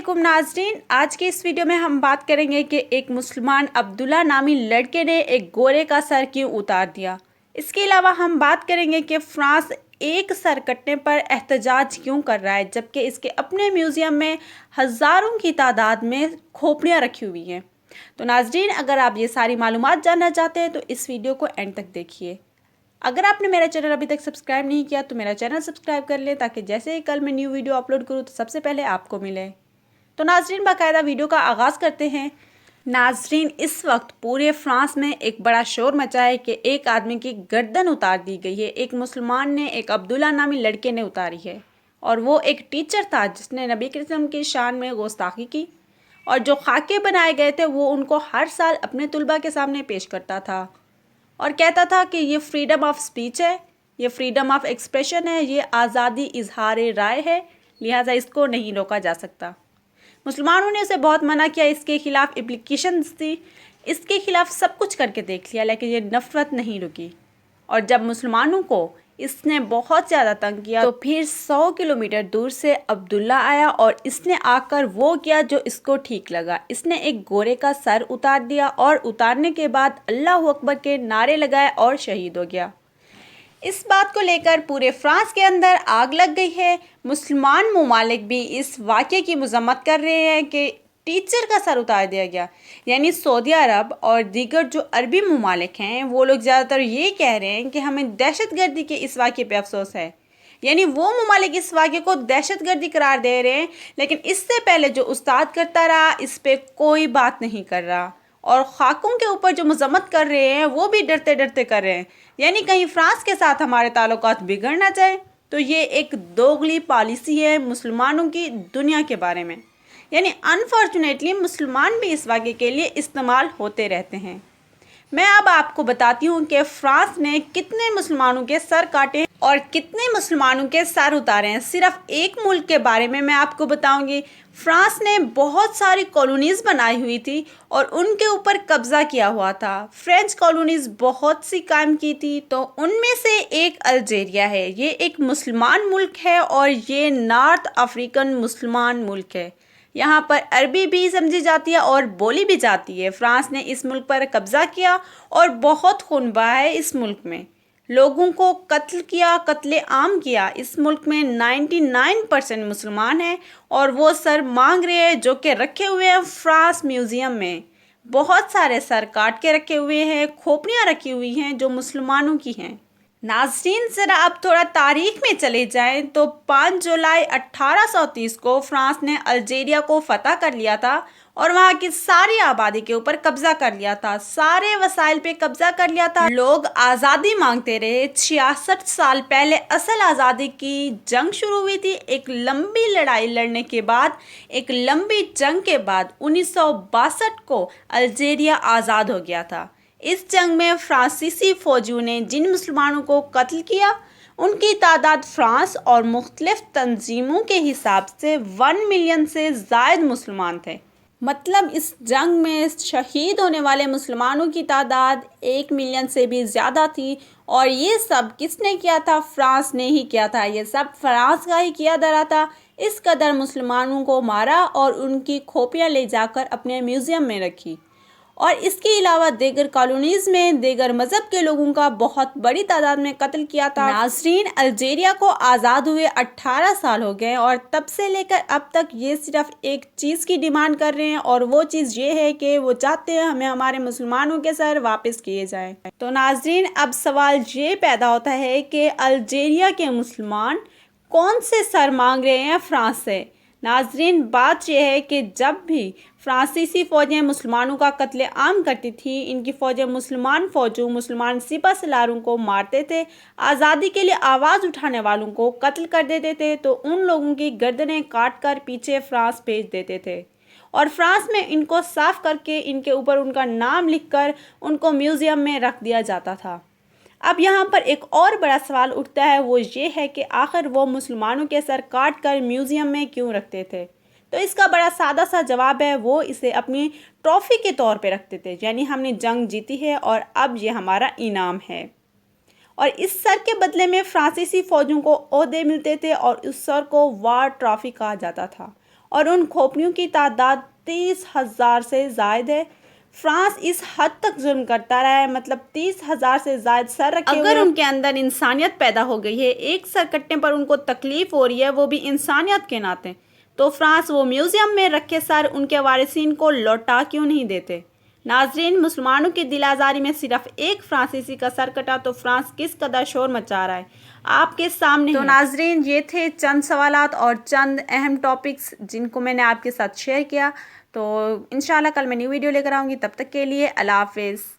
वालेकुम नाजरीन। आज के इस वीडियो में हम बात करेंगे कि एक मुसलमान अब्दुल्ला नामी लड़के ने एक गोरे का सर क्यों उतार दिया। इसके अलावा हम बात करेंगे कि फ्रांस एक सर कटने पर एहतजाज क्यों कर रहा है, जबकि इसके अपने म्यूज़ियम में हज़ारों की तादाद में खोपड़ियाँ रखी हुई हैं। तो नाजरीन, अगर आप ये सारी मालूमात जानना चाहते हैं तो इस वीडियो को एंड तक देखिए। अगर आपने मेरा चैनल अभी तक सब्सक्राइब नहीं किया तो मेरा चैनल सब्सक्राइब कर लें, ताकि जैसे ही कल मैं न्यू वीडियो अपलोड करूँ तो सबसे पहले आपको मिले। तो नाजरीन, बाकायदा वीडियो का आगाज़ करते हैं। नाजरीन, इस वक्त पूरे फ्रांस में एक बड़ा शोर मचा है कि एक आदमी की गर्दन उतार दी गई है। एक मुसलमान ने, एक अब्दुल्ला नामी लड़के ने उतारी है, और वो एक टीचर था जिसने नबी करीम की शान में गुस्ताखी की, और जो खाके बनाए गए थे वो उनको हर साल अपने तुलबा के सामने पेश करता था और कहता था कि ये फ्रीडम ऑफ स्पीच है, ये फ्रीडम ऑफ एक्सप्रेशन है, ये आज़ादी इजहार राय है, लिहाजा इसको नहीं रोका जा सकता। मुसलमानों ने उसे बहुत मना किया, इसके खिलाफ एप्लीकेशंस थी, इसके खिलाफ सब कुछ करके देख लिया, लेकिन ये नफ़रत नहीं रुकी। और जब मुसलमानों को इसने बहुत ज़्यादा तंग किया तो फिर 100 किलोमीटर दूर से अब्दुल्ला आया और इसने आकर वो किया जो इसको ठीक लगा। इसने एक गोरे का सर उतार दिया और उतारने के बाद अल्लाह अकबर के नारे लगाए और शहीद हो गया। इस बात को लेकर पूरे फ्रांस के अंदर आग लग गई है। मुसलमान ममालिक भी इस वाक़े की मज़म्मत कर रहे हैं कि टीचर का सर उतार दिया गया। यानी सऊदी अरब और दीगर जो अरबी ममालिक हैं वो लोग ज़्यादातर ये कह रहे हैं कि हमें दहशतगर्दी के इस वाक़े पे अफसोस है। यानी वो ममालिक इस वाक़े को दहशतगर्दी करार दे रहे हैं, लेकिन इससे पहले जो उस्ताद करता रहा इस पर कोई बात नहीं कर रहा, और खाकों के ऊपर जो मज़म्मत कर रहे हैं वो भी डरते डरते कर रहे हैं। यानी कहीं फ्रांस के साथ हमारे ताल्लुकात बिगड़ ना जाए। तो ये एक दोगली पॉलिसी है मुसलमानों की दुनिया के बारे में। यानी अनफॉर्चुनेटली मुसलमान भी इस वाक़े के लिए इस्तेमाल होते रहते हैं। मैं अब आपको बताती हूँ कि फ्रांस ने कितने मुसलमानों के सर काटे और कितने मुसलमानों के सर उतारे हैं। सिर्फ एक मुल्क के बारे में मैं आपको बताऊंगी। फ्रांस ने बहुत सारी कॉलोनीज़ बनाई हुई थी और उनके ऊपर कब्ज़ा किया हुआ था। फ्रेंच कॉलोनीज़ बहुत सी कायम की थी, तो उनमें से एक अल्जीरिया है। ये एक मुसलमान मुल्क है और ये नॉर्थ अफ्रीकन मुसलमान मुल्क है। यहाँ पर अरबी भी समझी जाती है और बोली भी जाती है। फ्रांस ने इस मुल्क पर कब्ज़ा किया और बहुत खून बहा है। इस मुल्क में लोगों को कत्ल किया, कत्ले आम किया। इस मुल्क में 99% मुसलमान हैं और वो सर मांग रहे हैं, जो कि रखे हुए हैं फ्रांस म्यूज़ियम में। बहुत सारे सर काट के रखे हुए हैं, खोपड़ियाँ रखी हुई हैं जो मुसलमानों की हैं। नाज़रीन, ज़रा अब थोड़ा तारीख में चले जाएं तो 5 जुलाई 1830 को फ्रांस ने अल्जीरिया को फ़तह कर लिया था और वहाँ की सारी आबादी के ऊपर कब्ज़ा कर लिया था, सारे वसाइल पे कब्ज़ा कर लिया था। लोग आज़ादी मांगते रहे। 66 साल पहले असल आज़ादी की जंग शुरू हुई थी। एक लंबी लड़ाई लड़ने के बाद, एक लंबी जंग के बाद 1962 को अल्जीरिया आज़ाद हो गया था। इस जंग में फ्रांसीसी फ़ौजियों ने जिन मुसलमानों को कत्ल किया उनकी तादाद फ्रांस और मुख्तलिफ तंजीमों के हिसाब से 1 मिलियन से ज़ायद मुसलमान थे। मतलब इस जंग में शहीद होने वाले मुसलमानों की तादाद 1 मिलियन से भी ज़्यादा थी। और ये सब किसने किया था? फ्रांस ने ही किया था। ये सब फ्रांस का ही किया धरा था। इस कदर मुसलमानों को मारा और उनकी खोपड़ियाँ ले जाकर अपने म्यूज़ियम में रखी। और इसके अलावा दीगर कॉलोनीज़ में दीगर मज़हब के लोगों का बहुत बड़ी तादाद में कत्ल किया था। नाज़रीन, अल्जीरिया को आज़ाद हुए 18 साल हो गए और तब से लेकर अब तक ये सिर्फ एक चीज़ की डिमांड कर रहे हैं, और वो चीज़ ये है कि वो चाहते हैं हमें हमारे मुसलमानों के सर वापस किए जाएँ। तो नाज़रीन, अब सवाल ये पैदा होता है कि अल्जीरिया के मुसलमान कौन से सर मांग रहे हैं फ्रांस से। नाज़रीन, बात यह है कि जब भी फ्रांसीसी फ़ौजें मुसलमानों का कत्ले आम करती थी, इनकी फ़ौजें मुसलमान फ़ौजों, मुसलमान सिपा सलारों को मारते थे, आज़ादी के लिए आवाज़ उठाने वालों को कत्ल कर देते थे, तो उन लोगों की गर्दनें काट कर पीछे फ्रांस भेज देते थे और फ्रांस में इनको साफ़ करके इनके ऊपर उनका नाम लिख कर उनको म्यूज़ियम में रख दिया जाता था। अब यहाँ पर एक और बड़ा सवाल उठता है, वो ये है कि आखिर वो मुसलमानों के सर काट कर म्यूज़ियम में क्यों रखते थे? तो इसका बड़ा सादा सा जवाब है, वो इसे अपनी ट्रॉफ़ी के तौर पे रखते थे। यानी हमने जंग जीती है और अब ये हमारा इनाम है। और इस सर के बदले में फ्रांसीसी फ़ौजों को ओहदे मिलते थे और उस सर को वार ट्रॉफ़ी कहा जाता था। اور ان کھوپڑیوں کی تعداد 30,000 سے زائد ہے۔ فرانس اس حد تک ظلم کرتا رہا ہے، مطلب 30,000 سے زائد سر رکھے ہوئے۔ اگر ان کے اندر انسانیت پیدا ہو گئی ہے، ایک سر کٹنے پر ان کو تکلیف ہو رہی ہے، وہ بھی انسانیت کے ناطے، تو فرانس وہ میوزیم میں رکھے سر ان کے وارثین کو لوٹا کیوں نہیں دیتے؟ ناظرین، مسلمانوں کی دل آزاری میں صرف ایک فرانسیسی کا سر کٹا تو فرانس کس قدر شور مچا رہا ہے آپ کے سامنے ہے۔ تو ناظرین، یہ تھے چند سوالات اور چند اہم ٹاپکس جن کو میں نے آپ کے ساتھ شیئر کیا۔ تو انشاءاللہ کل میں نیو ویڈیو لے کر آؤں گی، تب تک کے لیے اللہ حافظ۔